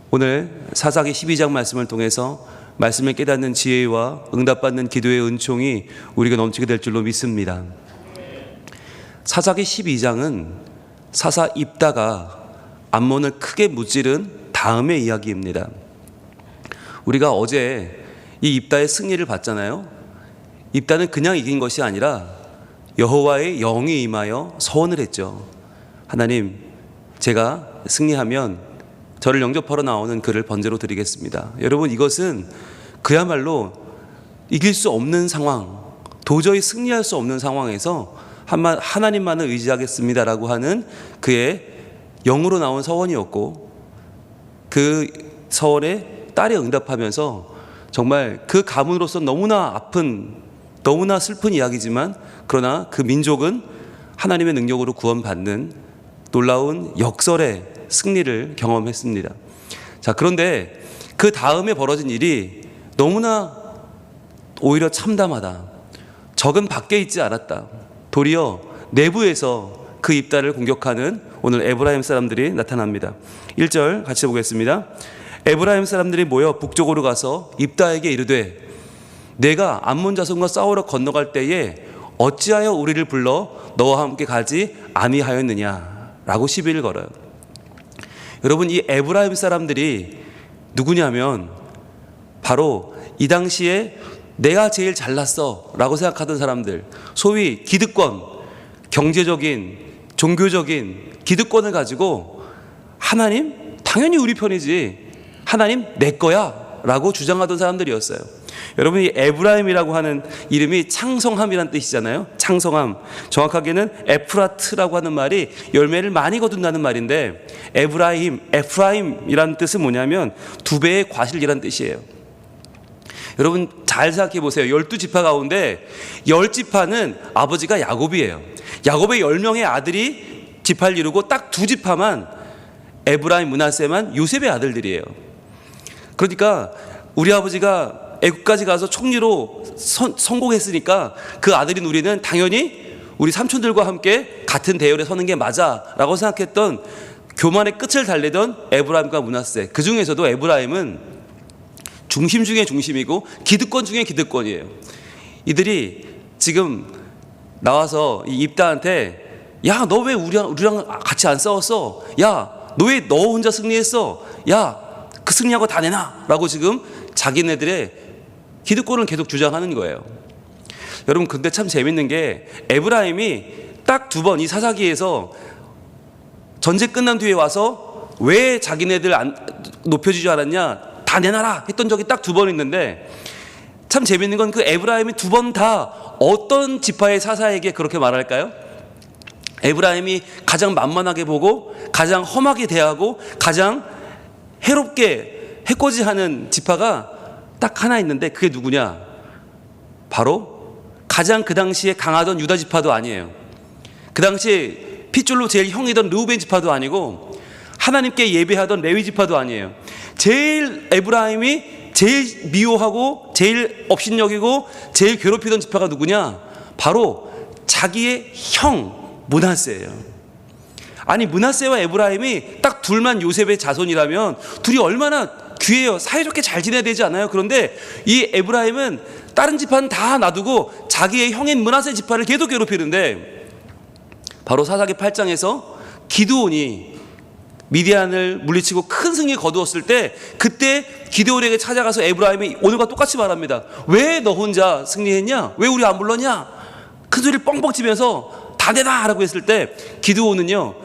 오늘 사사기 12장 말씀을 통해서 말씀을 깨닫는 지혜와 응답받는 기도의 은총이 우리가 넘치게 될 줄로 믿습니다. 사사기 12장은 사사 입다가 암몬을 크게 무찌른 다음의 이야기입니다. 우리가 어제 이 입다의 승리를 봤잖아요. 입다는 그냥 이긴 것이 아니라 여호와의 영이 임하여 서원을 했죠. 하나님, 제가 승리하면 저를 영접하러 나오는 그를 번제로 드리겠습니다. 여러분, 이것은 그야말로 이길 수 없는 상황, 도저히 승리할 수 없는 상황에서 하나님만을 의지하겠습니다라고 하는 그의 영으로 나온 서원이었고, 그 서원에 딸이 응답하면서 정말 그 가문으로서 너무나 아픈, 너무나 슬픈 이야기지만, 그러나 그 민족은 하나님의 능력으로 구원받는 놀라운 역설의 승리를 경험했습니다. 자, 그런데 그 다음에 벌어진 일이 너무나 오히려 참담하다. 적은 밖에 있지 않았다. 도리어 내부에서 그 입다를 공격하는 오늘 에브라임 사람들이 나타납니다. 1절 같이 보겠습니다. 에브라임 사람들이 모여 북쪽으로 가서 입다에게 이르되, 내가 암몬 자손과 싸우러 건너갈 때에 어찌하여 우리를 불러 너와 함께 가지 아니하였느냐 라고 시비를 걸어요. 여러분, 이 에브라임 사람들이 누구냐면 바로 이 당시에 내가 제일 잘났어 라고 생각하던 사람들, 소위 기득권, 경제적인, 종교적인 기득권을 가지고 하나님 당연히 우리 편이지, 하나님 내 거야 라고 주장하던 사람들이었어요. 여러분, 이 에브라임이라고 하는 이름이 창성함이라는 뜻이잖아요. 창성함, 정확하게는 에프라트라고 하는 말이 열매를 많이 거둔다는 말인데, 에프라임이라는 뜻은 뭐냐면 두 배의 과실이라는 뜻이에요. 여러분 잘 생각해 보세요. 12지파 가운데 10지파는 아버지가 야곱이에요. 야곱의 10명의 아들이 지파를 이루고 딱 2지파만, 에브라임, 므낫세만 요셉의 아들들이에요. 그러니까 우리 아버지가 애국까지 가서 총리로 성공했으니까 그 아들인 우리는 당연히 우리 삼촌들과 함께 같은 대열에 서는 게 맞아 라고 생각했던, 교만의 끝을 달래던 에브라임과 므낫세, 그 중에서도 에브라임은 중심 중에 중심이고 기득권 중에 기득권이에요. 이들이 지금 나와서 이 입다한테, 야, 너 왜 우리랑 같이 안 싸웠어? 야, 너 왜 너 혼자 승리했어? 야, 그 승리하고 다 내놔 라고 지금 자기네들의 기득권을 계속 주장하는 거예요. 여러분, 근데 참 재밌는 게 에브라임이 딱 2번 이 사사기에서 전쟁 끝난 뒤에 와서 왜 자기네들 높여주지 않았냐, 다 내놔라 했던 적이 딱 2번 있는데, 참 재밌는 건 그 에브라임이 2번 다 어떤 지파의 사사에게 그렇게 말할까요? 에브라임이 가장 만만하게 보고 가장 험하게 대하고 가장 해롭게 해코지하는 지파가 딱 하나 있는데, 그게 누구냐? 바로 가장 그 당시에 강하던 유다 지파도 아니에요. 그 당시에 핏줄로 제일 형이던 르우벤 지파도 아니고 하나님께 예배하던 레위 지파도 아니에요. 제일 에브라임이 제일 미워하고 제일 업신여기고 제일 괴롭히던 지파가 누구냐? 바로 자기의 형 므낫세예요. 아니, 므낫세와 에브라임이 딱 둘만 요셉의 자손이라면 둘이 얼마나 귀해요. 사이좋게 잘 지내야 되지 않아요? 그런데 이 에브라임은 다른 지파는 다 놔두고 자기의 형인 므낫세 지파를 계속 괴롭히는데, 바로 사사기 8장에서 기드온이 미디안을 물리치고 큰 승리 거두었을 때, 그때 기드온에게 찾아가서 에브라임이 오늘과 똑같이 말합니다. 왜 너 혼자 승리했냐? 왜 우리 안 불렀냐? 큰 소리를 뻥뻥 치면서 다 내놔 라고 했을 때, 기드온은요,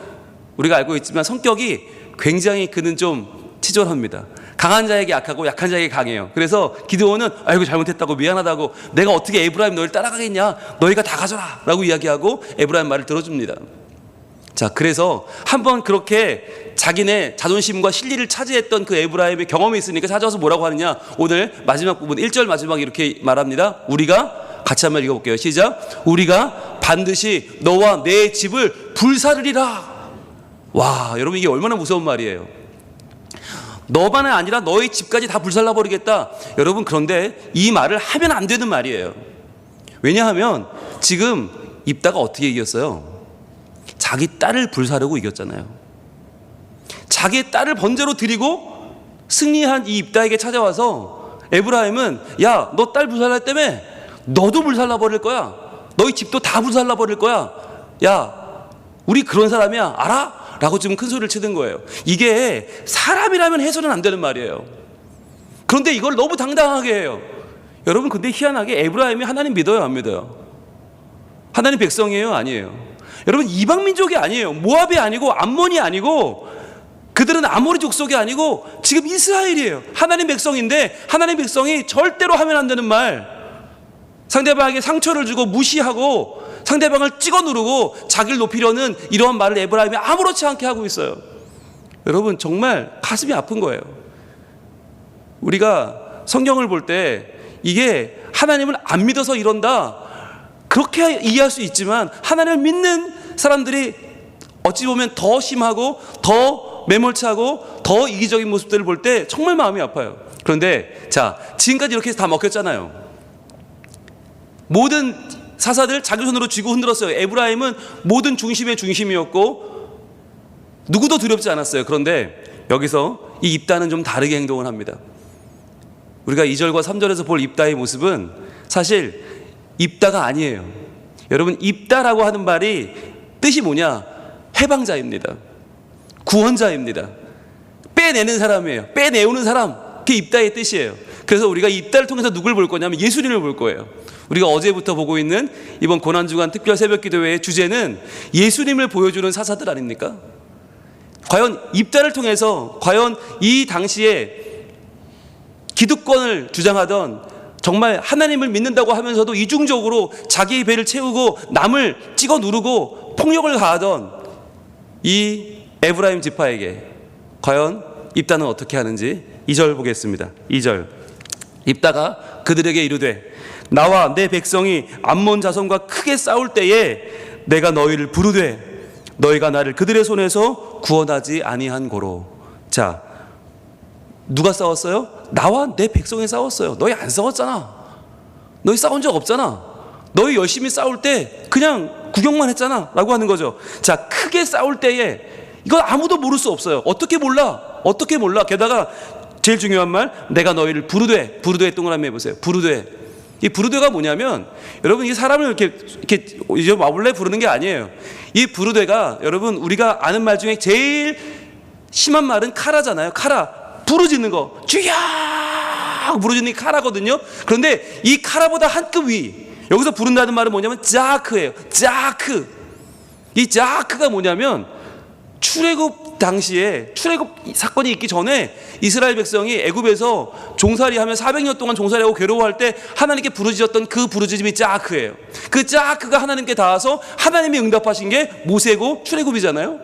우리가 알고 있지만 성격이 굉장히, 그는 좀 치졸합니다. 강한 자에게 약하고 약한 자에게 강해요. 그래서 기드온은 아이고 잘못했다고, 미안하다고, 내가 어떻게 에브라임 너희를 따라가겠냐, 너희가 다 가져라 라고 이야기하고 에브라임 말을 들어줍니다. 자, 그래서 한번 그렇게 자기네 자존심과 실리를 차지했던 그 에브라임의 경험이 있으니까 찾아와서 뭐라고 하느냐, 오늘 마지막 부분 1절 마지막에 이렇게 말합니다. 우리가 같이 한번 읽어볼게요. 시작. 우리가 반드시 너와 내 집을 불사르리라. 와, 여러분, 이게 얼마나 무서운 말이에요. 너만이 아니라 너의 집까지 다 불살라버리겠다. 여러분, 그런데 이 말을 하면 안 되는 말이에요. 왜냐하면 지금 입다가 어떻게 이겼어요? 자기 딸을 불사르고 이겼잖아요. 자기의 딸을 번제로 드리고 승리한 이 입다에게 찾아와서 에브라임은 야, 너 딸 불살랐다며? 너도 불살라 버릴 거야. 너희 집도 다 불살라 버릴 거야. 야, 우리 그런 사람이야. 알아? 라고 지금 큰 소리를 치는 거예요. 이게 사람이라면 해서는 안 되는 말이에요. 그런데 이걸 너무 당당하게 해요. 여러분, 근데 희한하게 에브라임이 하나님 믿어요, 안 믿어요? 하나님 백성이에요, 아니에요? 여러분, 이방 민족이 아니에요. 모압이 아니고 암몬이 아니고 그들은 아모리 족속이 아니고 지금 이스라엘이에요. 하나님 백성인데 하나님 백성이 절대로 하면 안 되는 말, 상대방에게 상처를 주고 무시하고 상대방을 찍어 누르고 자기를 높이려는 이러한 말을 에브라임이 아무렇지 않게 하고 있어요. 여러분, 정말 가슴이 아픈 거예요. 우리가 성경을 볼 때 이게 하나님을 안 믿어서 이런다, 그렇게 이해할 수 있지만 하나님을 믿는 사람들이 어찌 보면 더 심하고 더 매몰차고 더 이기적인 모습들을 볼 때 정말 마음이 아파요. 그런데 자, 지금까지 이렇게 해서 다 먹혔잖아요. 모든 사사들 자기 손으로 쥐고 흔들었어요. 에브라임은 모든 중심의 중심이었고 누구도 두렵지 않았어요. 그런데 여기서 이 입다는 좀 다르게 행동을 합니다. 우리가 2절과 3절에서 볼 입다의 모습은 사실 입다가 아니에요. 여러분, 입다라고 하는 말이 뜻이 뭐냐? 해방자입니다. 구원자입니다. 빼내는 사람이에요. 빼내오는 사람, 그게 입다의 뜻이에요. 그래서 우리가 입다를 통해서 누굴 볼 거냐면 예수님을 볼 거예요. 우리가 어제부터 보고 있는 이번 고난주간 특별 새벽기도회의 주제는 예수님을 보여주는 사사들 아닙니까? 과연 입다를 통해서 과연 이 당시에 기득권을 주장하던, 정말 하나님을 믿는다고 하면서도 이중적으로 자기의 배를 채우고 남을 찍어 누르고 폭력을 가하던 이 에브라임 지파에게 과연 입다는 어떻게 하는지 2절 보겠습니다. 2절. 입다가 그들에게 이르되 나와 내 백성이 암몬 자손과 크게 싸울 때에 내가 너희를 부르되 너희가 나를 그들의 손에서 구원하지 아니한 고로. 자, 누가 싸웠어요? 나와 내 백성이 싸웠어요. 너희 안 싸웠잖아. 너희 싸운 적 없잖아. 너희 열심히 싸울 때 그냥 구경만 했잖아 라고 하는 거죠. 자, 크게 싸울 때에 이건 아무도 모를 수 없어요. 어떻게 몰라? 어떻게 몰라? 게다가 제일 중요한 말, 내가 너희를 부르되. 부르되 동그라미 해보세요. 부르되. 이 부르되가 뭐냐면, 여러분, 이 사람을 이렇게 이제 와볼래 부르는 게 아니에요. 이 부르되가 여러분, 우리가 아는 말 중에 제일 심한 말은 카라잖아요. 카라. 부르짖는 거. 주야! 부르짖는 게 카라거든요. 그런데 이 카라보다 한 급 위, 여기서 부른다는 말은 뭐냐면 자크예요. 자크. 이 자크가 뭐냐면, 출애굽 당시에, 출애굽 사건이 있기 전에 이스라엘 백성이 애굽에서 종살이하며 400년 동안 종살이하고 괴로워할 때 하나님께 부르짖었던 그 부르짖음이 자크예요. 그 자크가 하나님께 닿아서 하나님이 응답하신 게 모세고 출애굽이잖아요.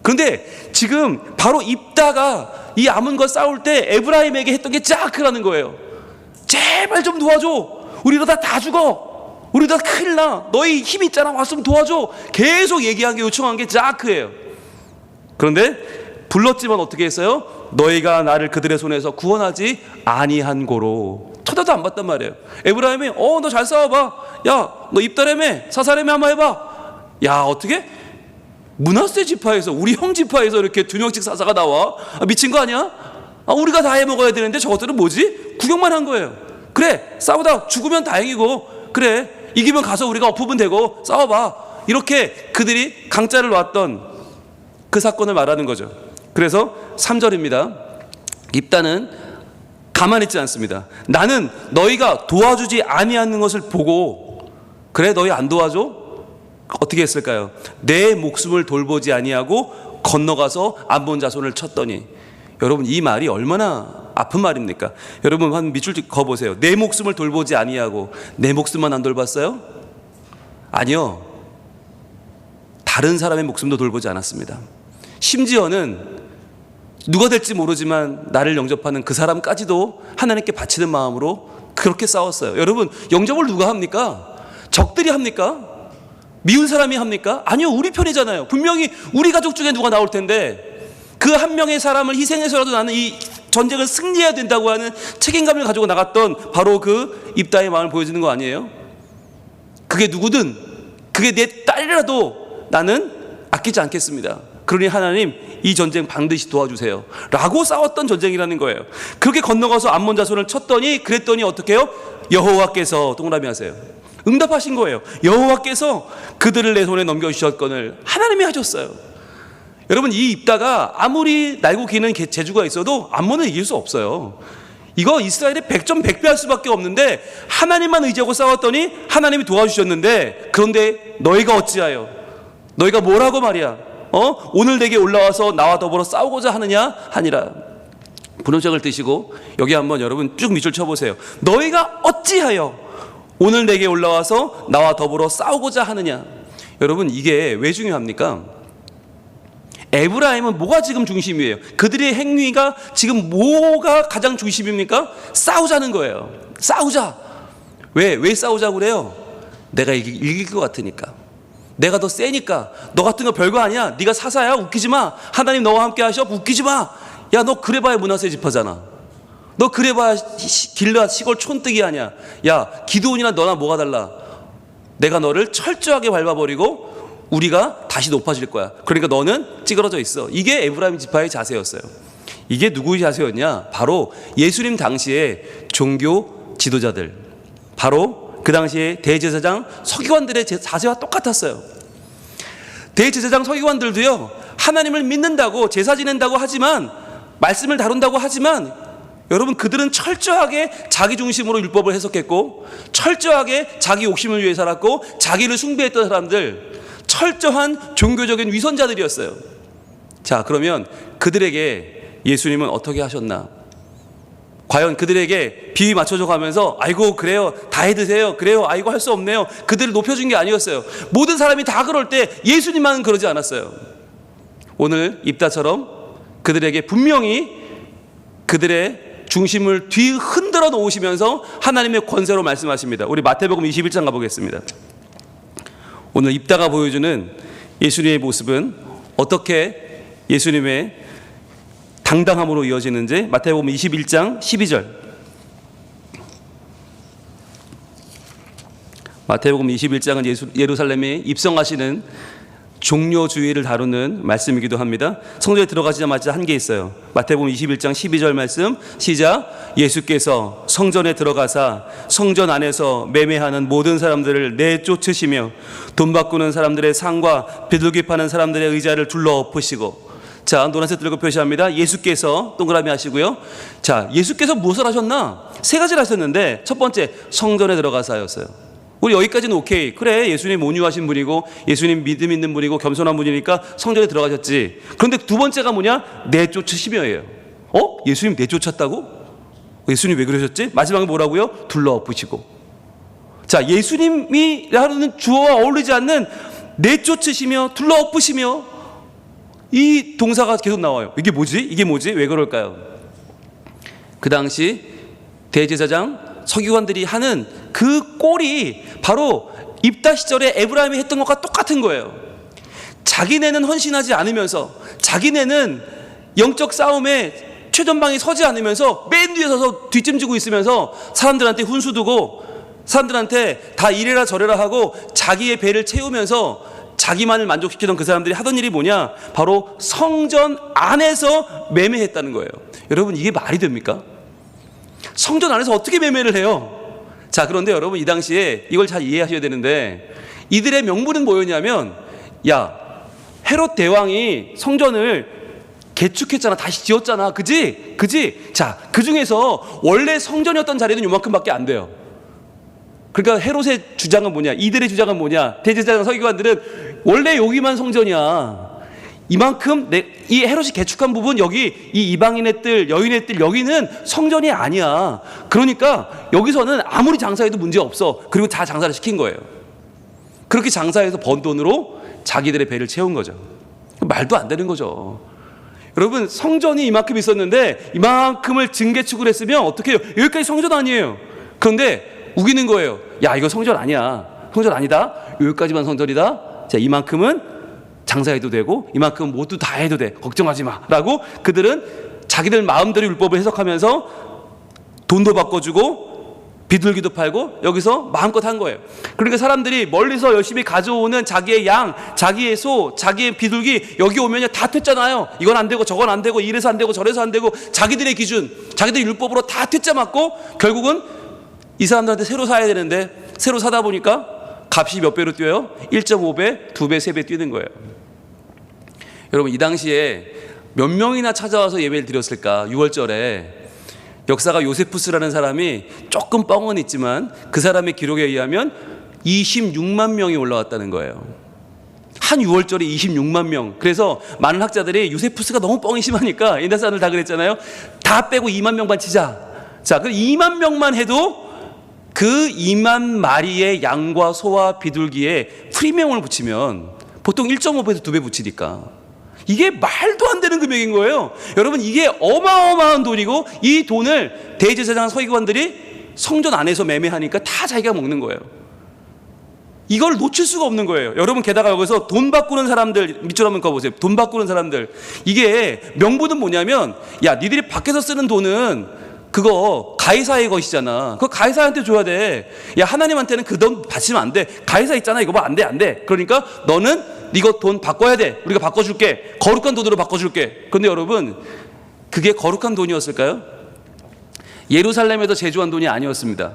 그런데 지금 바로 입다가 이 아몬과 싸울 때 에브라임에게 했던 게 자크라는 거예요. 제발 좀 도와줘. 우리 이러다 다 죽어. 우리 이러다 큰일 나. 너희 힘 있잖아. 왔으면 도와줘. 계속 얘기한 게, 요청한 게 자크예요. 그런데 불렀지만 어떻게 했어요? 너희가 나를 그들의 손에서 구원하지 아니한 고로. 쳐다도 안 봤단 말이에요. 에브라임이 너 잘 싸워봐. 야, 너 입다라며 사사라며 한번 해봐. 야, 어떻게? 므낫세 지파에서, 우리 형 지파에서 이렇게 2명씩 사사가 나와? 미친 거 아니야? 우리가 다 해먹어야 되는데 저것들은 뭐지? 구경만 한 거예요. 그래, 싸우다 죽으면 다행이고, 그래, 이기면 가서 우리가 엎으면 되고, 싸워봐. 이렇게 그들이 강짜를 놨던 그 사건을 말하는 거죠. 그래서 3절입니다. 입다는 가만히 있지 않습니다. 나는 너희가 도와주지 아니하는 것을 보고, 그래, 너희 안 도와줘? 어떻게 했을까요? 내 목숨을 돌보지 아니하고 건너가서 암몬 자손을 쳤더니. 여러분, 이 말이 얼마나 아픈 말입니까? 여러분, 한 밑줄 거 보세요. 내 목숨을 돌보지 아니하고. 내 목숨만 안 돌봤어요? 아니요, 다른 사람의 목숨도 돌보지 않았습니다. 심지어는 누가 될지 모르지만 나를 영접하는 그 사람까지도 하나님께 바치는 마음으로 그렇게 싸웠어요. 여러분, 영접을 누가 합니까? 적들이 합니까? 미운 사람이 합니까? 아니요, 우리 편이잖아요. 분명히 우리 가족 중에 누가 나올 텐데 그 한 명의 사람을 희생해서라도 나는 이 전쟁을 승리해야 된다고 하는 책임감을 가지고 나갔던 바로 그 입다의 마음을 보여주는 거 아니에요? 그게 누구든, 그게 내 딸이라도 나는 아끼지 않겠습니다. 그러니 하나님, 이 전쟁 반드시 도와주세요 라고 싸웠던 전쟁이라는 거예요. 그렇게 건너가서 암몬 자손을 쳤더니 그랬더니 어떻게 해요? 여호와께서 동그라미 하세요. 응답하신 거예요. 여호와께서 그들을 내 손에 넘겨주셨거늘 하나님이 하셨어요. 여러분, 이 입다가 아무리 날고 기는 재주가 있어도 암몬을 이길 수 없어요. 이거 이스라엘의 100점 100배 할 수밖에 없는데 하나님만 의지하고 싸웠더니 하나님이 도와주셨는데, 그런데 너희가 어찌하여, 너희가 뭐라고 말이야, 오늘 내게 올라와서 나와 더불어 싸우고자 하느냐 하니라. 분홍색을 띄시고 여기 한번 여러분 쭉 밑줄 쳐보세요. 너희가 어찌하여 오늘 내게 올라와서 나와 더불어 싸우고자 하느냐. 여러분, 이게 왜 중요합니까? 에브라임은 뭐가 지금 중심이에요? 그들의 행위가 지금 뭐가 가장 중심입니까? 싸우자는 거예요. 싸우자. 왜 싸우자고 그래요? 내가 이길 것 같으니까, 내가 더 세니까. 너 같은 거 별거 아니야. 네가 사사야. 웃기지 마. 하나님 너와 함께 하셔. 웃기지 마. 야, 너 그래봐야 므낫세 지파잖아. 너 그래봐야 길앗 시골 촌뜨기 아니야. 야, 기드온이나 너나 뭐가 달라. 내가 너를 철저하게 밟아버리고 우리가 다시 높아질 거야. 그러니까 너는 찌그러져 있어. 이게 에브라임 지파의 자세였어요. 이게 누구의 자세였냐? 바로 예수님 당시의 종교 지도자들, 바로 그 당시에 대제사장 서기관들의 자세와 똑같았어요. 대제사장 서기관들도요, 하나님을 믿는다고 제사 지낸다고 하지만, 말씀을 다룬다고 하지만, 여러분, 그들은 철저하게 자기 중심으로 율법을 해석했고, 철저하게 자기 욕심을 위해 살았고, 자기를 숭배했던 사람들, 철저한 종교적인 위선자들이었어요. 자, 그러면 그들에게 예수님은 어떻게 하셨나? 과연 그들에게 비위 맞춰줘 가면서 아이고 그래요, 다 해드세요, 그래요, 아이고 할 수 없네요, 그들을 높여준 게 아니었어요. 모든 사람이 다 그럴 때 예수님만은 그러지 않았어요. 오늘 입다처럼 그들에게 분명히 그들의 중심을 뒤 흔들어 놓으시면서 하나님의 권세로 말씀하십니다. 우리 마태복음 21장 가보겠습니다. 오늘 입다가 보여주는 예수님의 모습은 어떻게 예수님의 당당함으로 이어지는지, 마태복음 21장 12절. 마태복음 21장은 예루살렘에 입성하시는 종료주의를 다루는 말씀이기도 합니다. 성전에 들어가시자마자 한 게 있어요. 마태복음 21장 12절 말씀, 시작. 예수께서 성전에 들어가사 성전 안에서 매매하는 모든 사람들을 내쫓으시며 돈 바꾸는 사람들의 상과 비둘기 파는 사람들의 의자를 둘러 엎으시고. 자, 노란색 들고 표시합니다. 예수께서 동그라미 하시고요. 자, 예수께서 무엇을 하셨나? 세 가지를 하셨는데, 첫 번째, 성전에 들어가서 하였어요. 우리 여기까지는 오케이. 그래, 예수님 온유하신 분이고 예수님 믿음 있는 분이고 겸손한 분이니까 성전에 들어가셨지. 그런데 두 번째가 뭐냐? 내쫓으시며예요. 예수님 내쫓았다고? 예수님 왜 그러셨지? 마지막에 뭐라고요? 둘러 엎으시고. 자, 예수님이라는 주어와 어울리지 않는 내쫓으시며 둘러 엎으시며, 이 동사가 계속 나와요. 이게 뭐지? 왜 그럴까요? 그 당시 대제사장 서기관들이 하는 그 꼴이 바로 입다 시절에 에브라임이 했던 것과 똑같은 거예요. 자기네는 헌신하지 않으면서, 자기네는 영적 싸움에 최전방에 서지 않으면서 맨 뒤에 서서 뒷짐지고 있으면서 사람들한테 훈수 두고 사람들한테 다 이래라 저래라 하고 자기의 배를 채우면서 자기만을 만족시키던 그 사람들이 하던 일이 뭐냐? 바로 성전 안에서 매매했다는 거예요. 여러분, 이게 말이 됩니까? 성전 안에서 어떻게 매매를 해요? 자, 그런데 여러분, 이 당시에 이걸 잘 이해하셔야 되는데, 이들의 명분은 뭐였냐면, 야, 헤롯 대왕이 성전을 개축했잖아, 다시 지었잖아, 그지? 자, 그 중에서 원래 성전이었던 자리는 요만큼밖에 안 돼요. 그러니까 헤롯의 주장은 뭐냐? 이들의 주장은 뭐냐? 대제사장 서기관들은 원래 여기만 성전이야. 이만큼 이 헤롯이 개축한 부분, 여기 이 이방인의 뜰, 여인의 뜰, 여기는 성전이 아니야. 그러니까 여기서는 아무리 장사해도 문제 없어. 그리고 다 장사를 시킨 거예요. 그렇게 장사해서 번 돈으로 자기들의 배를 채운 거죠. 말도 안 되는 거죠. 여러분, 성전이 이만큼 있었는데 이만큼을 증개축을 했으면 어떻게 해요? 여기까지 성전 아니에요. 그런데 우기는 거예요. 야, 이거 성전 아니야. 성전 아니다. 여기까지만 성전이다. 자, 이만큼은 장사해도 되고 이만큼 모두 다 해도 돼. 걱정하지 마. 라고 그들은 자기들 마음대로 율법을 해석하면서 돈도 바꿔주고 비둘기도 팔고 여기서 마음껏 한 거예요. 그러니까 사람들이 멀리서 열심히 가져오는 자기의 양, 자기의 소, 자기의 비둘기 여기 오면요 다 퇴짜나요. 이건 안 되고 저건 안 되고 이래서 안 되고 저래서 안 되고 자기들의 기준, 자기들의 율법으로 다 퇴짜 맞고 결국은 이 사람들한테 새로 사야 되는데 새로 사다 보니까 값이 몇 배로 뛰어요? 1.5배, 2배, 3배 뛰는 거예요. 여러분 이 당시에 몇 명이나 찾아와서 예배를 드렸을까? 6월절에 역사가 요세푸스라는 사람이 조금 뻥은 있지만 그 사람의 기록에 의하면 26만 명이 올라왔다는 거예요. 한 6월절에 26만 명. 그래서 많은 학자들이 요세푸스가 너무 뻥이 심하니까 옛날 사람들 다 그랬잖아요. 다 빼고 2만 명만 치자. 자, 그럼 2만 명만 해도 그 2만 마리의 양과 소와 비둘기에 프리미엄을 붙이면 보통 1.5배에서 2배 붙이니까 이게 말도 안 되는 금액인 거예요. 여러분 이게 어마어마한 돈이고 이 돈을 대제사장 서기관들이 성전 안에서 매매하니까 다 자기가 먹는 거예요. 이걸 놓칠 수가 없는 거예요. 여러분 게다가 여기서 돈 바꾸는 사람들 밑줄 한번 그어보세요. 돈 바꾸는 사람들 이게 명분은 뭐냐면 야 니들이 밖에서 쓰는 돈은 그거 가이사의 것이잖아. 그거 가이사한테 줘야 돼. 야 하나님한테는 그 돈 바치면 안 돼. 가이사 있잖아. 이거 봐 안 돼 안 돼. 그러니까 너는 이거 돈 바꿔야 돼. 우리가 바꿔줄게. 거룩한 돈으로 바꿔줄게. 그런데 여러분 그게 거룩한 돈이었을까요? 예루살렘에서 제조한 돈이 아니었습니다.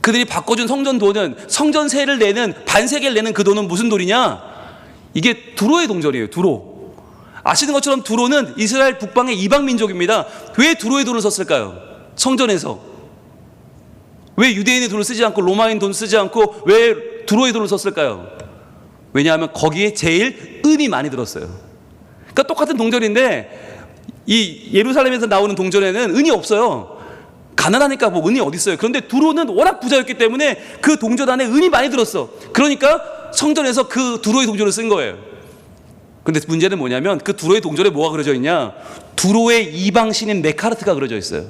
그들이 바꿔준 성전 돈은 성전세를 내는 반세계를 내는 그 돈은 무슨 돈이냐? 이게 두로의 동전이에요. 두로. 아시는 것처럼 두로는 이스라엘 북방의 이방 민족입니다. 왜 두로의 돈을 썼을까요? 성전에서 왜 유대인의 돈을 쓰지 않고 로마인 돈 쓰지 않고 왜 두로의 돈을 썼을까요? 왜냐하면 거기에 제일 은이 많이 들었어요. 그러니까 똑같은 동전인데 이 예루살렘에서 나오는 동전에는 은이 없어요. 가난하니까 뭐 은이 어디 있어요. 그런데 두로는 워낙 부자였기 때문에 그 동전 안에 은이 많이 들었어. 그러니까 성전에서 그 두로의 동전을 쓴 거예요. 근데 문제는 뭐냐면 그 두로의 동전에 뭐가 그려져 있냐? 두로의 이방 신인 메카르트가 그려져 있어요.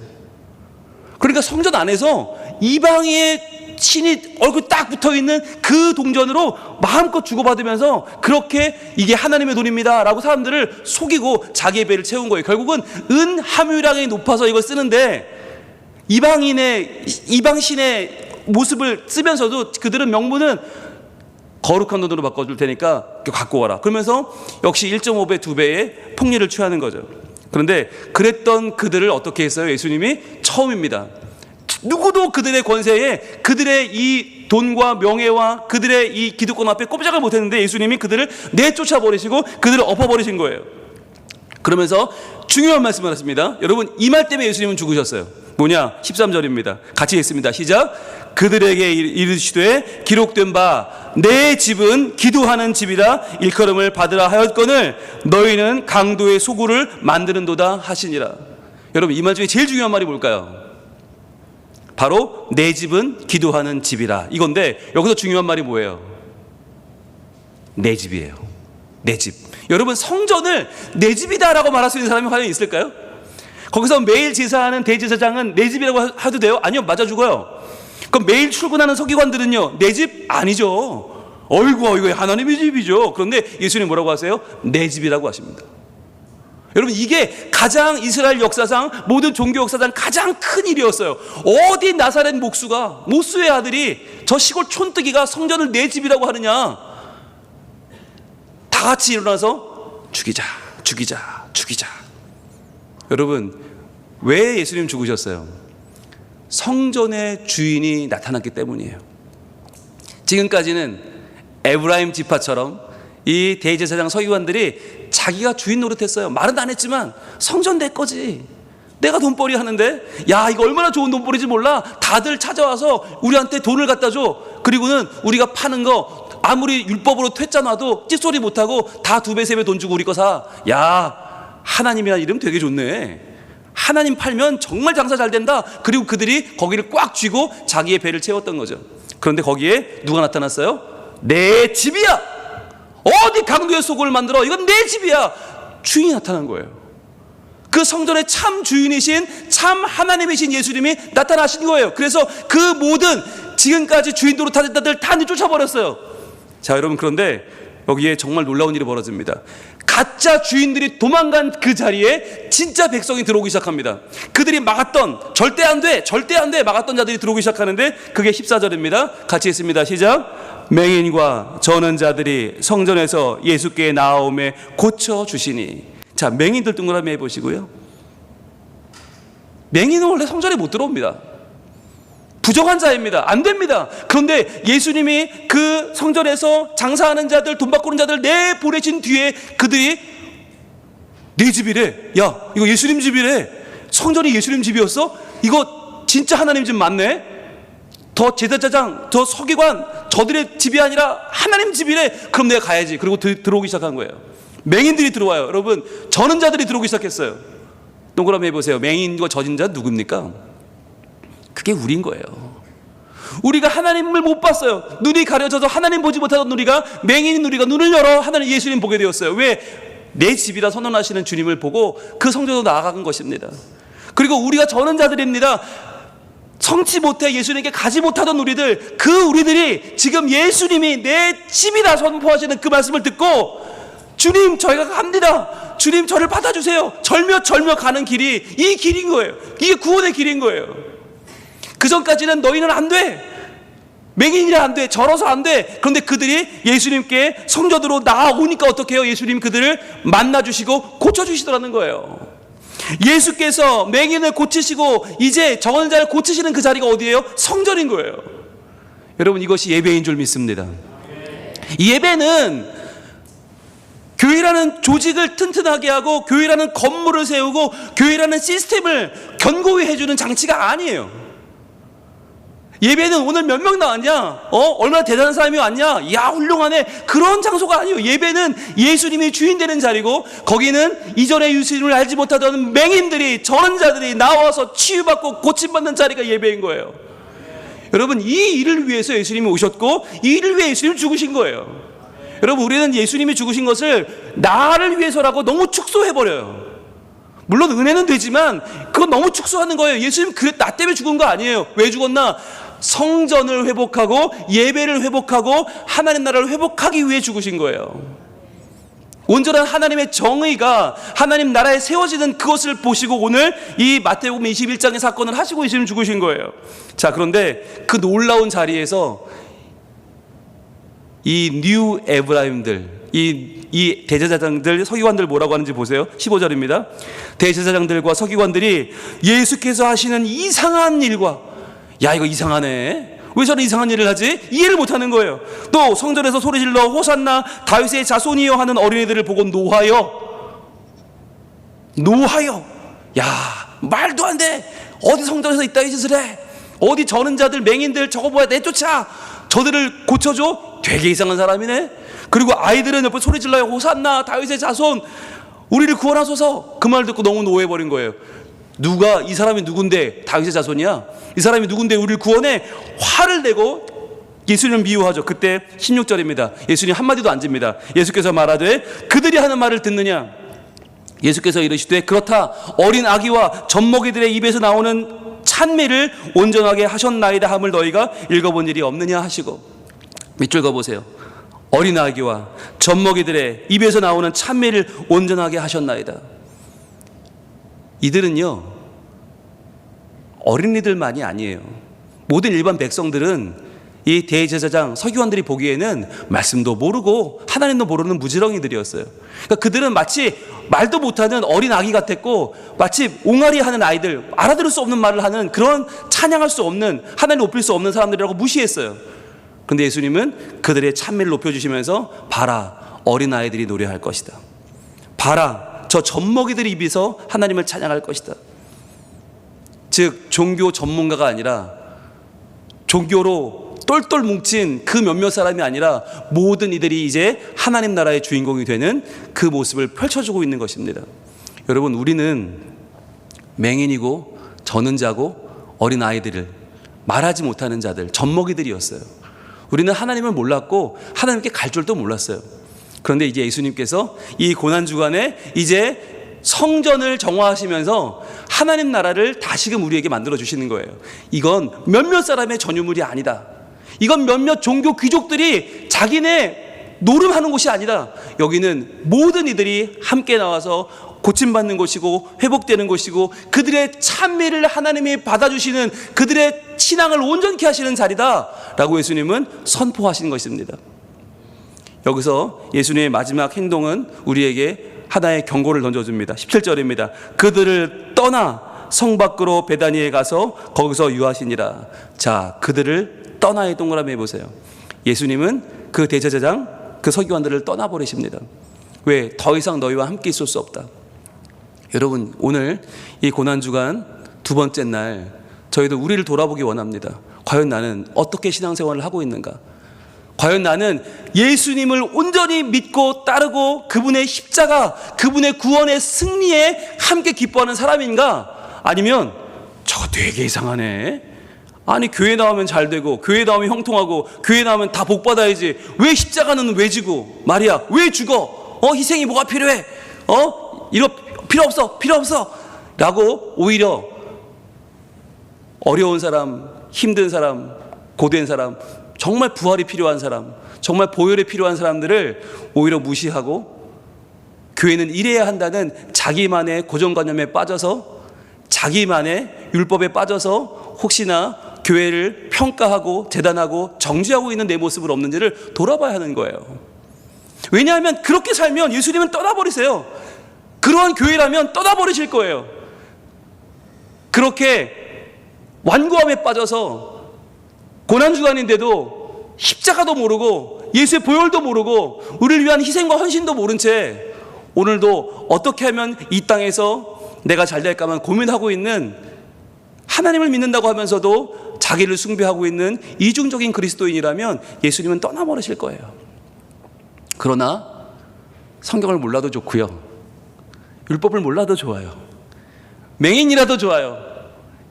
그러니까 성전 안에서 이방의 신이 얼굴 딱 붙어있는 그 동전으로 마음껏 주고받으면서 그렇게 이게 하나님의 돈입니다 라고 사람들을 속이고 자기의 배를 채운 거예요. 결국은 은 함유량이 높아서 이걸 쓰는데 이방신의 모습을 쓰면서도 그들은 명분은 거룩한 돈으로 바꿔줄 테니까 갖고 와라. 그러면서 역시 1.5배, 2배의 폭리를 취하는 거죠. 그런데 그랬던 그들을 어떻게 했어요? 예수님이 처음입니다. 누구도 그들의 권세에 그들의 이 돈과 명예와 그들의 이 기득권 앞에 꼼짝을 못했는데 예수님이 그들을 내쫓아 버리시고 그들을 엎어버리신 거예요. 그러면서 중요한 말씀을 하십니다. 여러분 이 말 때문에 예수님은 죽으셨어요. 뭐냐? 13절입니다. 같이 읽습니다. 시작. 그들에게 이르시되 기록된 바 내 집은 기도하는 집이라 일컬음을 받으라 하였거늘 너희는 강도의 소굴을 만드는도다 하시니라. 여러분 이 말 중에 제일 중요한 말이 뭘까요? 바로 내 집은 기도하는 집이라 이건데 여기서 중요한 말이 뭐예요? 내 집이에요. 내 집. 여러분 성전을 내 집이다라고 말할 수 있는 사람이 과연 있을까요? 거기서 매일 제사하는 대제사장은 내 집이라고 해도 돼요? 아니요, 맞아 죽어요. 그럼 매일 출근하는 서기관들은요, 내 집 아니죠. 어이구 이거 하나님의 집이죠. 그런데 예수님 뭐라고 하세요? 내 집이라고 하십니다. 여러분 이게 가장 이스라엘 역사상 모든 종교 역사상 가장 큰 일이었어요. 어디 나사렛 모수의 아들이 저 시골 촌뜨기가 성전을 내 집이라고 하느냐. 다 같이 일어나서 죽이자. 여러분 왜 예수님 죽으셨어요? 성전의 주인이 나타났기 때문이에요. 지금까지는 에브라임 지파처럼 이 대제사장 서기관들이 자기가 주인 노릇했어요. 말은 안 했지만 성전 내 거지. 내가 돈벌이 하는데 야 이거 얼마나 좋은 돈벌이지 몰라. 다들 찾아와서 우리한테 돈을 갖다 줘. 그리고는 우리가 파는 거 아무리 율법으로 퇴짜 놔도 찝소리 못하고 다 2배 3배 돈 주고 우리 거 사. 야 하나님이라는 이름 되게 좋네. 하나님 팔면 정말 장사 잘 된다. 그리고 그들이 거기를 꽉 쥐고 자기의 배를 채웠던 거죠. 그런데 거기에 누가 나타났어요? 내 집이야. 어디 강도의 소굴을 만들어. 이건 내 집이야. 주인이 나타난 거예요. 그 성전의 참 주인이신 참 하나님이신 예수님이 나타나신 거예요. 그래서 그 모든 지금까지 주인 노릇하던 자들 다 내쫓아버렸어요. 자 여러분 그런데 여기에 정말 놀라운 일이 벌어집니다. 가짜 주인들이 도망간 그 자리에 진짜 백성이 들어오기 시작합니다. 그들이 막았던, 절대 안 돼, 절대 안 돼 막았던 자들이 들어오기 시작하는데 그게 14절입니다. 같이 읽습니다. 시작. 맹인과 저는 자들이 성전에서 예수께 나아오매 고쳐주시니. 자, 맹인들 동그라미 해보시고요. 맹인은 원래 성전에 못 들어옵니다. 부정한 자입니다. 안 됩니다. 그런데 예수님이 그 성전에서 장사하는 자들, 돈 바꾸는 자들 내보내신 뒤에 그들이 내 집이래. 야, 이거 예수님 집이래. 성전이 예수님 집이었어? 이거 진짜 하나님 집 맞네? 더 제사장장, 더 서기관, 저들의 집이 아니라 하나님 집이래. 그럼 내가 가야지. 그리고 들어오기 시작한 거예요. 맹인들이 들어와요. 여러분, 저는 자들이 들어오기 시작했어요. 동그라미 해보세요. 맹인과 저진 자 누굽니까? 그게 우리인 거예요. 우리가 하나님을 못 봤어요. 눈이 가려져서 하나님 보지 못하던 우리가, 맹인인 우리가 눈을 열어 하나님 예수님 보게 되었어요. 왜? 내 집이라 선언하시는 주님을 보고 그 성전으로 나아간 것입니다. 그리고 우리가 저는 자들입니다. 성치 못해 예수님께 가지 못하던 우리들, 그 우리들이 지금 예수님이 내 집이라 선포하시는 그 말씀을 듣고, 주님 저희가 갑니다, 주님 저를 받아주세요, 절며 가는 길이 이 길인 거예요. 이게 구원의 길인 거예요. 그 전까지는 너희는 안 돼, 맹인이라 안 돼, 절어서 안 돼. 그런데 그들이 예수님께 성전으로 나아오니까 어떻게 해요? 예수님 그들을 만나주시고 고쳐주시더라는 거예요. 예수께서 맹인을 고치시고 이제 정언 자를 고치시는 그 자리가 어디예요? 성전인 거예요. 여러분, 이것이 예배인 줄 믿습니다. 이 예배는 교회라는 조직을 튼튼하게 하고 교회라는 건물을 세우고 교회라는 시스템을 견고히 해주는 장치가 아니에요. 예배는 오늘 몇 명 나왔냐? 얼마나 대단한 사람이 왔냐? 야, 훌륭하네. 그런 장소가 아니에요. 예배는 예수님이 주인 되는 자리고, 거기는 이전에 예수님을 알지 못하던 맹인들이, 저런 자들이 나와서 치유받고 고침받는 자리가 예배인 거예요. 여러분, 이 일을 위해서 예수님이 오셨고 이 일을 위해 예수님이 죽으신 거예요. 여러분, 우리는 예수님이 죽으신 것을 나를 위해서라고 너무 축소해버려요. 물론 은혜는 되지만 그건 너무 축소하는 거예요. 예수님 나 때문에 죽은 거 아니에요. 왜 죽었나? 성전을 회복하고 예배를 회복하고 하나님 나라를 회복하기 위해 죽으신 거예요. 온전한 하나님의 정의가 하나님 나라에 세워지는 그것을 보시고 오늘 이 마태복음 21장의 사건을 하시고 예수님 죽으신 거예요. 자, 그런데 그 놀라운 자리에서 이 뉴 에브라임들, 이 대제사장들, 서기관들 뭐라고 하는지 보세요. 15절입니다. 대제사장들과 서기관들이 예수께서 하시는 이상한 일과, 야, 이거 이상하네, 왜 저런 이상한 일을 하지? 이해를 못하는 거예요. 또 성전에서 소리질러 호산나 다윗의 자손이여 하는 어린이들을 보고 노하여, 야, 말도 안 돼. 어디 성전에서 이따위 짓을 해? 어디 저는 자들, 맹인들 저거 뭐야, 내쫓아, 저들을 고쳐줘? 되게 이상한 사람이네. 그리고 아이들은 옆에 소리질러요. 호산나 다윗의 자손, 우리를 구원하소서. 그 말 듣고 너무 노해버린 거예요. 누가, 이 사람이 누군데 다윗의 자손이야? 이 사람이 누군데 우리를 구원해? 화를 내고 예수님을 미워하죠. 그때 16절입니다. 예수님 한마디도 안 집니다. 예수께서 말하되 그들이 하는 말을 듣느냐? 예수께서 이르시되 그렇다. 어린 아기와 젖먹이들의 입에서 나오는 찬미를 온전하게 하셨나이다 함을 너희가 읽어본 일이 없느냐 하시고. 밑줄 그어보세요. 어린 아기와 젖먹이들의 입에서 나오는 찬미를 온전하게 하셨나이다. 이들은요, 어린이들만이 아니에요. 모든 일반 백성들은 이 대제사장, 서기관들이 보기에는 말씀도 모르고 하나님도 모르는 무지렁이들이었어요. 그러니까 그들은 마치 말도 못하는 어린 아기 같았고, 마치 옹알이 하는 아이들, 알아들을 수 없는 말을 하는 그런, 찬양할 수 없는, 하나님을 높일 수 없는 사람들이라고 무시했어요. 그런데 예수님은 그들의 찬미를 높여주시면서 봐라, 어린 아이들이 노래할 것이다. 봐라, 저 젖먹이들의 입에서 하나님을 찬양할 것이다. 즉, 종교 전문가가 아니라 종교로 똘똘 뭉친 그 몇몇 사람이 아니라 모든 이들이 이제 하나님 나라의 주인공이 되는 그 모습을 펼쳐주고 있는 것입니다. 여러분, 우리는 맹인이고 저는 자고 어린 아이들을, 말하지 못하는 자들, 젖먹이들이었어요. 우리는 하나님을 몰랐고 하나님께 갈 줄도 몰랐어요. 그런데 이제 예수님께서 이 고난주간에 이제 성전을 정화하시면서 하나님 나라를 다시금 우리에게 만들어 주시는 거예요. 이건 몇몇 사람의 전유물이 아니다. 이건 몇몇 종교 귀족들이 자기네 노름하는 곳이 아니라 여기는 모든 이들이 함께 나와서 고침받는 곳이고 회복되는 곳이고 그들의 찬미를 하나님이 받아주시는, 그들의 신앙을 온전케 하시는 자리다라고 예수님은 선포하신 것입니다. 여기서 예수님의 마지막 행동은 우리에게 하나의 경고를 던져줍니다. 17절입니다. 그들을 떠나 성 밖으로 베다니에 가서 거기서 유하시니라. 자, 그들을 떠나의 동그라미 해보세요. 예수님은 그 대제사장, 그 서기관들을 떠나버리십니다. 왜? 더 이상 너희와 함께 있을 수 없다. 여러분, 오늘 이 고난주간 두 번째 날 저희도 우리를 돌아보기 원합니다. 과연 나는 어떻게 신앙생활을 하고 있는가? 과연 나는 예수님을 온전히 믿고 따르고 그분의 십자가, 그분의 구원의 승리에 함께 기뻐하는 사람인가? 아니면 저거 되게 이상하네, 아니 교회 나오면 잘 되고 교회 나오면 형통하고 교회 나오면 다 복 받아야지, 왜 십자가는 왜 지고 말이야, 왜 죽어? 희생이 뭐가 필요해? 이거 필요 없어 라고 오히려 어려운 사람, 힘든 사람, 고된 사람, 정말 부활이 필요한 사람, 정말 보혈이 필요한 사람들을 오히려 무시하고 교회는 이래야 한다는 자기만의 고정관념에 빠져서, 자기만의 율법에 빠져서 혹시나 교회를 평가하고 재단하고 정죄하고 있는 내 모습을 없는지를 돌아봐야 하는 거예요. 왜냐하면 그렇게 살면 예수님은 떠나버리세요. 그러한 교회라면 떠나버리실 거예요. 그렇게 완고함에 빠져서 고난주간인데도 십자가도 모르고 예수의 보혈도 모르고 우리를 위한 희생과 헌신도 모른 채 오늘도 어떻게 하면 이 땅에서 내가 잘 될까만 고민하고 있는, 하나님을 믿는다고 하면서도 자기를 숭배하고 있는 이중적인 그리스도인이라면 예수님은 떠나버리실 거예요. 그러나 성경을 몰라도 좋고요, 율법을 몰라도 좋아요, 맹인이라도 좋아요,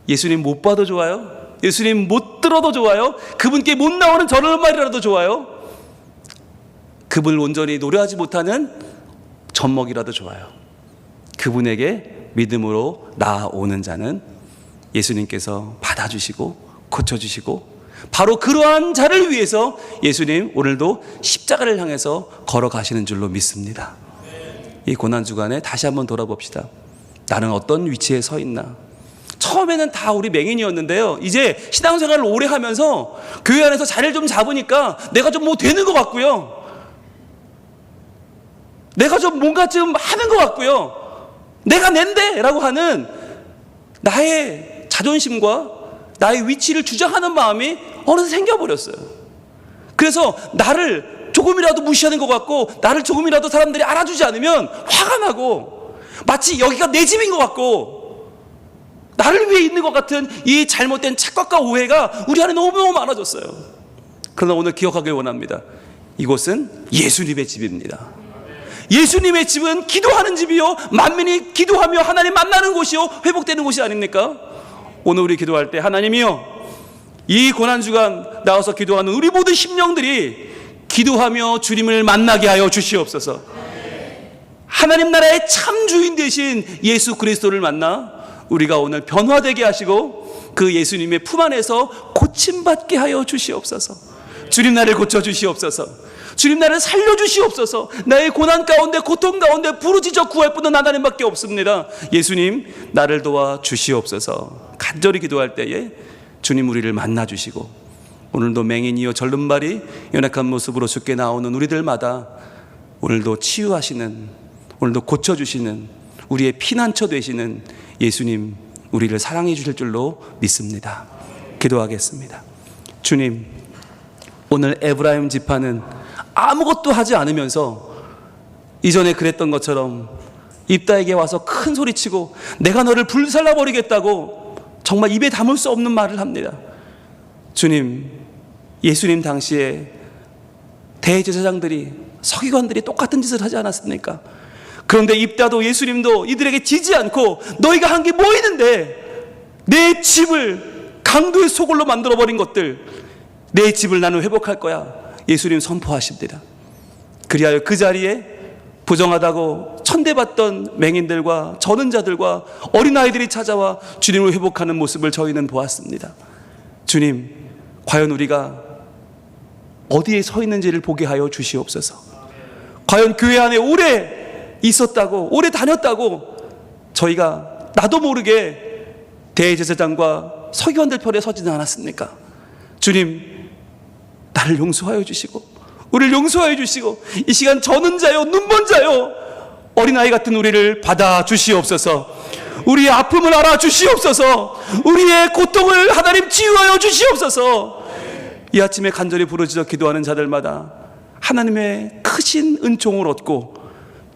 예수님 못 봐도 좋아요, 예수님 못 들어도 좋아요, 그분께 못 나오는 저런 말이라도 좋아요, 그분을 온전히 노래하지 못하는 젖먹이라도 좋아요. 그분에게 믿음으로 나아오는 자는 예수님께서 받아주시고 고쳐주시고, 바로 그러한 자를 위해서 예수님 오늘도 십자가를 향해서 걸어가시는 줄로 믿습니다. 이 고난주간에 다시 한번 돌아봅시다. 나는 어떤 위치에 서 있나? 처음에는 다 우리 맹인이었는데요, 이제 신앙생활을 오래 하면서 교회 안에서 자리를 좀 잡으니까 내가 좀 뭐 되는 것 같고요, 내가 좀 뭔가 좀 하는 것 같고요, 내가 낸데 라고 하는 나의 자존심과 나의 위치를 주장하는 마음이 어느새 생겨버렸어요. 그래서 나를 조금이라도 무시하는 것 같고, 나를 조금이라도 사람들이 알아주지 않으면 화가 나고, 마치 여기가 내 집인 것 같고, 나를 위해 있는 것 같은 이 잘못된 착각과 오해가 우리 안에 너무너무 많아졌어요. 그러나 오늘 기억하길 원합니다. 이곳은 예수님의 집입니다. 예수님의 집은 기도하는 집이요, 만민이 기도하며 하나님 만나는 곳이요, 회복되는 곳이 아닙니까? 오늘 우리 기도할 때, 하나님이여, 이 고난주간 나와서 기도하는 우리 모든 심령들이 기도하며 주님을 만나게 하여 주시옵소서. 하나님 나라의 참 주인 되신 예수 그리스도를 만나 우리가 오늘 변화되게 하시고 그 예수님의 품 안에서 고침받게 하여 주시옵소서. 주님 나를 고쳐주시옵소서. 주님 나를 살려주시옵소서. 나의 고난 가운데, 고통 가운데 부르짖어 구할 분은 하나님밖에 없습니다. 예수님 나를 도와 주시옵소서. 간절히 기도할 때에 주님 우리를 만나주시고, 오늘도 맹인이요 절름발이 연약한 모습으로 주께 나오는 우리들마다 오늘도 치유하시는, 오늘도 고쳐주시는, 우리의 피난처 되시는 예수님 우리를 사랑해 주실 줄로 믿습니다. 기도하겠습니다. 주님, 오늘 에브라임 지파는 아무것도 하지 않으면서 이전에 그랬던 것처럼 입다에게 와서 큰 소리치고 내가 너를 불살라버리겠다고 정말 입에 담을 수 없는 말을 합니다. 주님, 예수님 당시에 대제사장들이, 서기관들이 똑같은 짓을 하지 않았습니까? 그런데 입다도 예수님도 이들에게 지지 않고 너희가 한 게 뭐 있는데 내 집을 강도의 소굴로 만들어버린 것들, 내 집을 나는 회복할 거야, 예수님 선포하십니다. 그리하여 그 자리에 부정하다고 천대받던 맹인들과 저는 자들과 어린아이들이 찾아와 주님을 회복하는 모습을 저희는 보았습니다. 주님, 과연 우리가 어디에 서 있는지를 보게 하여 주시옵소서. 과연 교회 안에 오래 있었다고, 오래 다녔다고 저희가 나도 모르게 대제사장과 서기관들 편에 서지는 않았습니까? 주님, 나를 용서하여 주시고 우리를 용서하여 주시고 이 시간 저는 자요 눈먼 자요 어린아이 같은 우리를 받아 주시옵소서. 우리의 아픔을 알아 주시옵소서. 우리의 고통을 하나님 치유하여 주시옵소서. 이 아침에 간절히 부르짖어 기도하는 자들마다 하나님의 크신 은총을 얻고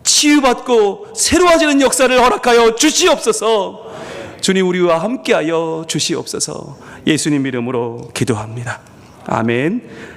치유받고 새로워지는 역사를 허락하여 주시옵소서. 주님, 우리와 함께하여 주시옵소서. 예수님 이름으로 기도합니다. 아멘.